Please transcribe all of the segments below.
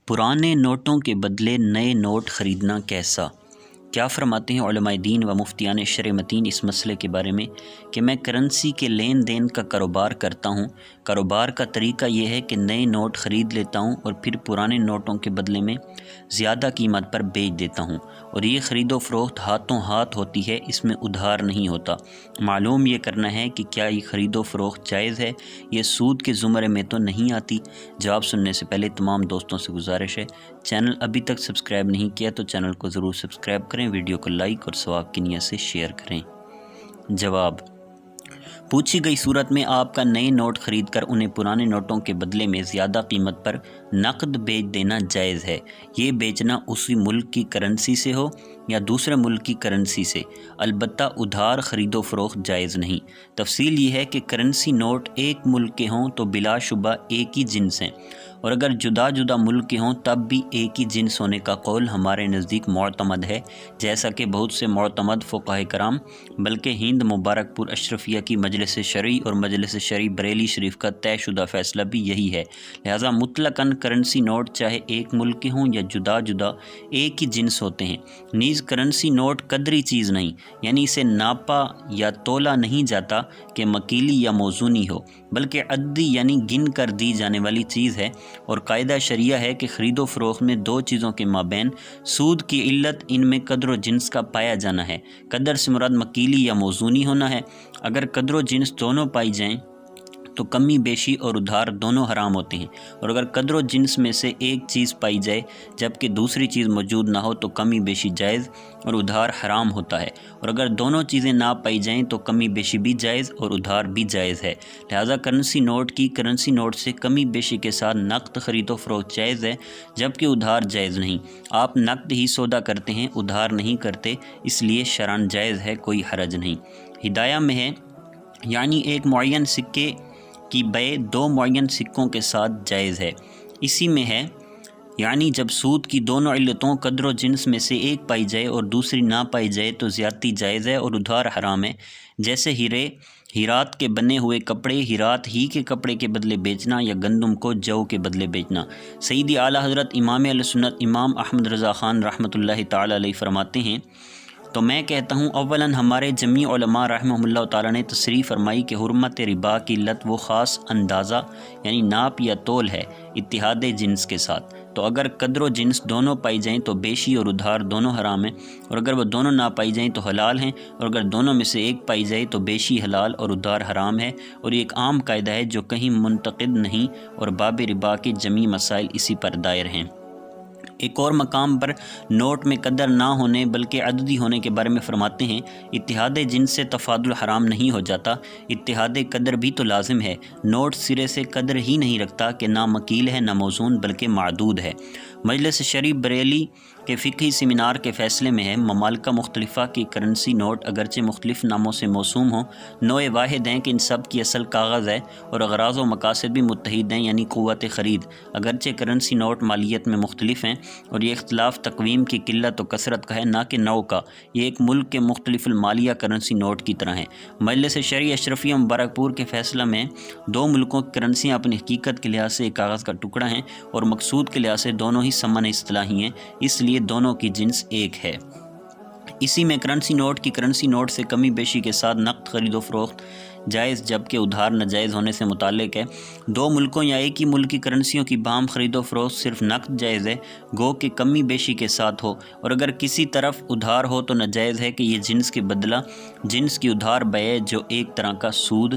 پرانے نوٹوں کے بدلے نئے نوٹ خریدنا کیسا؟ کیا فرماتے ہیں علماء دین و مفتیان شرع متین اس مسئلے کے بارے میں کہ میں کرنسی کے لین دین کا کاروبار کرتا ہوں۔ کاروبار کا طریقہ یہ ہے کہ نئے نوٹ خرید لیتا ہوں اور پھر پرانے نوٹوں کے بدلے میں زیادہ قیمت پر بیچ دیتا ہوں، اور یہ خرید و فروخت ہاتھوں ہاتھ ہوتی ہے، اس میں ادھار نہیں ہوتا۔ معلوم یہ کرنا ہے کہ کیا یہ خرید و فروخت جائز ہے، یہ سود کے زمرے میں تو نہیں آتی؟ جواب سننے سے پہلے تمام دوستوں سے گزارش ہے، چینل ابھی تک سبسکرائب نہیں کیا تو چینل کو ضرور سبسکرائب کریں، ویڈیو کو لائک اور ثواب کی نیت سے شیئر کریں۔ جواب: پوچھی گئی صورت میں آپ کا نئے نوٹ خرید کر انہیں پرانے نوٹوں کے بدلے میں زیادہ قیمت پر نقد بیچ دینا جائز ہے۔ یہ بیچنا اسی ملک کی کرنسی سے ہو یا دوسرے ملک کی کرنسی سے، البتہ ادھار خرید و فروخت جائز نہیں۔ تفصیل یہ ہے کہ کرنسی نوٹ ایک ملک کے ہوں تو بلا شبہ ایک ہی جنس ہیں، اور اگر جدا جدا ملک کے ہوں تب بھی ایک ہی جنس ہونے کا قول ہمارے نزدیک معتمد ہے، جیسا کہ بہت سے معتمد فقہاء کرام بلکہ ہند مبارک پور اشرفیہ کی مجلس شرعی اور مجلس شرعی بریلی شریف کا طے شدہ فیصلہ بھی یہی ہے۔ لہذا مطلقاً کرنسی نوٹ چاہے ایک ملک کے ہوں یا جدا جدا ایک ہی جنس ہوتے ہیں۔ نیز کرنسی نوٹ قدری چیز نہیں، یعنی اسے ناپا یا تولا نہیں جاتا کہ مکیلی یا موزونی ہو، بلکہ عددی یعنی گن کر دی جانے والی چیز ہے، اور قاعدہ شریعہ ہے کہ خرید و فروخت میں دو چیزوں کے مابین سود کی علت ان میں قدر و جنس کا پایا جانا ہے۔ قدر سے مراد مکیلی یا موزونی ہونا ہے۔ اگر قدر و جنس دونوں پائی جائیں تو کمی بیشی اور ادھار دونوں حرام ہوتے ہیں، اور اگر قدر و جنس میں سے ایک چیز پائی جائے جبکہ دوسری چیز موجود نہ ہو تو کمی بیشی جائز اور ادھار حرام ہوتا ہے، اور اگر دونوں چیزیں نہ پائی جائیں تو کمی بیشی بھی جائز اور ادھار بھی جائز ہے۔ لہذا کرنسی نوٹ سے کمی بیشی کے ساتھ نقد خرید و فروخت جائز ہے، جبکہ ادھار جائز نہیں۔ آپ نقد ہی سودا کرتے ہیں، ادھار نہیں کرتے، اس لیے شرعاً جائز ہے، کوئی حرج نہیں۔ ہدایہ میں ہے، یعنی ایک معین سکے کی بیع دو معین سکوں کے ساتھ جائز ہے۔ اسی میں ہے، یعنی جب سود کی دونوں علتوں قدر و جنس میں سے ایک پائی جائے اور دوسری نہ پائی جائے تو زیادتی جائز ہے اور ادھار حرام ہے۔ جیسے ہیرات کے بنے ہوئے کپڑے ہیرات ہی کے کپڑے کے بدلے بیچنا یا گندم کو جو کے بدلے بیچنا۔ سیدی اعلیٰ حضرت امام اہل سنت امام احمد رضا خان رحمۃ اللہ تعالی علیہ فرماتے ہیں، تو میں کہتا ہوں اولاً ہمارے جمیع علماء رحمہ اللہ تعالیٰ نے تصریح فرمائی کہ حرمت ربا کی علت وہ خاص اندازہ یعنی ناپ یا تول ہے اتحاد جنس کے ساتھ، تو اگر قدر و جنس دونوں پائی جائیں تو بیشی اور ادھار دونوں حرام ہیں، اور اگر وہ دونوں نہ پائی جائیں تو حلال ہیں، اور اگر دونوں میں سے ایک پائی جائے تو بیشی حلال اور ادھار حرام ہے، اور یہ ایک عام قاعدہ ہے جو کہیں منتقد نہیں، اور باب ربا کے جمیع مسائل اسی پر دائر ہیں۔ ایک اور مقام پر نوٹ میں قدر نہ ہونے بلکہ عددی ہونے کے بارے میں فرماتے ہیں، اتحاد جنس سے تفاضل حرام نہیں ہو جاتا، اتحاد قدر بھی تو لازم ہے۔ نوٹ سرے سے قدر ہی نہیں رکھتا کہ نہ مکیل ہے نہ موزون بلکہ معدود ہے۔ مجلس شرعی بریلی کے فقہی سیمینار کے فیصلے میں ہے، ممالکہ مختلفہ کی کرنسی نوٹ اگرچہ مختلف ناموں سے موسوم ہوں، نوع واحد ہیں کہ ان سب کی اصل کاغذ ہے، اور اغراض و مقاصد بھی متحد ہیں، یعنی قوت خرید۔ اگرچہ کرنسی نوٹ مالیت میں مختلف ہیں، اور یہ اختلاف تقویم کی قلت و کثرت کا ہے، نہ کہ نوع کا۔ یہ ایک ملک کے مختلف المالیہ کرنسی نوٹ کی طرح ہیں۔ مجلس شرعی اشرفیہ مبارک پور کے فیصلہ میں دو ملکوں کی کرنسیاں اپنی حقیقت کے لحاظ سے ایک کاغذ کا ٹکڑا ہیں، اور مقصود کے لحاظ سے دونوں ہی ثمن اصطلاحی ہیں، اس لیے دونوں کی جنس ایک ہے۔ اسی میں کرنسی نوٹ سے کمی بیشی کے ساتھ نقد خرید و فروخت جائز جبکہ ادھار ناجائز ہونے سے متعلق ہے۔ دو ملکوں یا ایک ہی ملک کی کرنسیوں کی باہم خرید و فروخت صرف نقد جائز ہے، گو کہ کمی بیشی کے ساتھ ہو، اور اگر کسی طرف ادھار ہو تو ناجائز ہے کہ یہ جنس کے بدلہ جنس کی ادھار بیع جو ایک طرح کا سود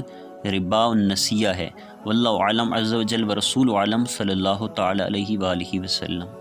ربا النسیہ ہے۔ واللہ اعلم عز و جل و رسول عالم صلی اللہ تعالی علیہ وآلہ وسلم۔